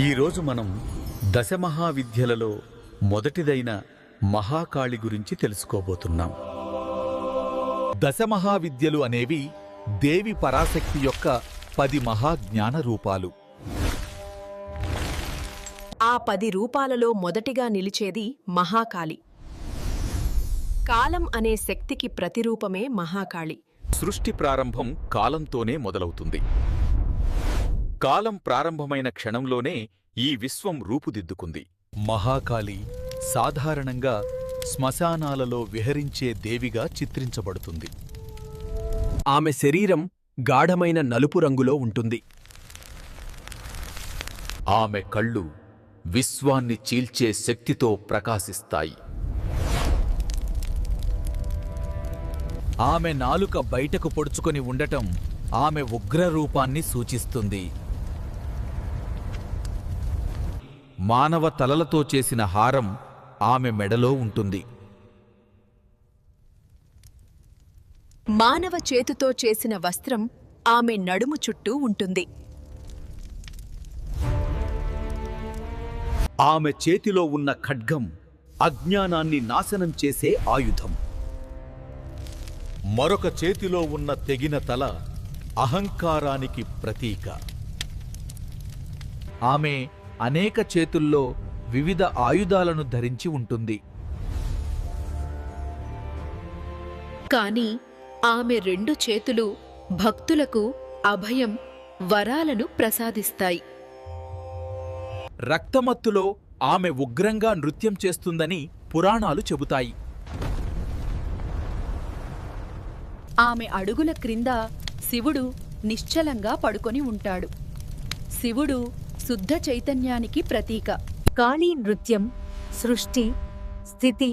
ఈరోజు మనం దశమహావిద్యలలో మొదటిదైన మహాకాళి గురించి తెలుసుకోబోతున్నాం. దశమహావిద్యలు అనేవి దేవి పరాశక్తి యొక్క 10 మహాజ్ఞాన రూపాలు. ఆ 10 రూపాలలో మొదటిగా నిలిచేది మహాకాళి. కాలం అనే శక్తికి ప్రతిరూపమే మహాకాళి. సృష్టి ప్రారంభం కాలంతోనే మొదలవుతుంది. కాలం ప్రారంభమైన క్షణంలోనే ఈ విశ్వం రూపుదిద్దుకుంది. మహాకాళి సాధారణంగా శ్మశానాలలో విహరించే దేవిగా చిత్రించబడుతుంది. ఆమె శరీరం గాఢమైన నలుపు రంగులో ఉంటుంది. ఆమె కళ్ళు విశ్వాన్ని చీల్చే శక్తితో ప్రకాశిస్తాయి. ఆమె నాలుక బయటకు పొడుచుకొని ఉండటం ఆమె ఉగ్రరూపాన్ని సూచిస్తుంది. మానవ తలలతో చేసిన హారం ఆమె మెడలో ఉంటుంది. మానవ చేతుతో చేసిన వస్త్రం ఆమె నడుము చుట్టూ ఉంటుంది. ఆమె చేతిలో ఉన్న ఖడ్గం అజ్ఞానాన్ని నాశనం చేసే ఆయుధం. మరొక చేతిలో ఉన్న తెగిన తల అహంకారానికి ప్రతీక. ఆమె అనేక చేతుల్లో వివిధ ఆయుధాలను ధరించి ఉంటుంది. కాని ఆమె 2 చేతులు భక్తులకు అభయం, వరాలను ప్రసాదిస్తాయి. రక్తమత్తులో ఆమె ఉగ్రంగా నృత్యం చేస్తుందని పురాణాలు చెబుతాయి. ఆమె అడుగుల క్రింద శివుడు నిశ్చలంగా పడుకొని ఉంటాడు. శివుడు శుద్ధ చైతన్యానికి ప్రతీక. కాళీ నృత్యం సృష్టి, స్థితి,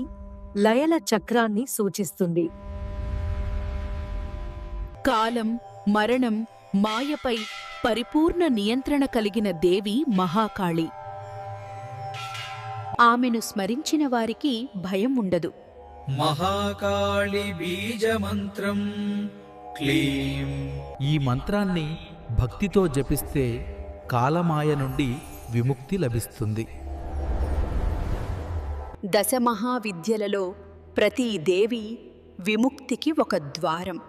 లయల చక్రాన్ని సూచిస్తుంది. కాలం, మరణం, మాయపై పరిపూర్ణ నియంత్రణ కలిగిన దేవి మహాకాళి. ఆమెను స్మరించిన వారికి భయం ఉండదు. మహాకాళి బీజమంత్రం క్లీం. ఈ మంత్రాన్ని భక్తితో జపిస్తే కాలమాయ నుండి విముక్తి లభిస్తుంది. దశమహావిద్యలలో ప్రతి దేవి విముక్తికి ఒక ద్వారం.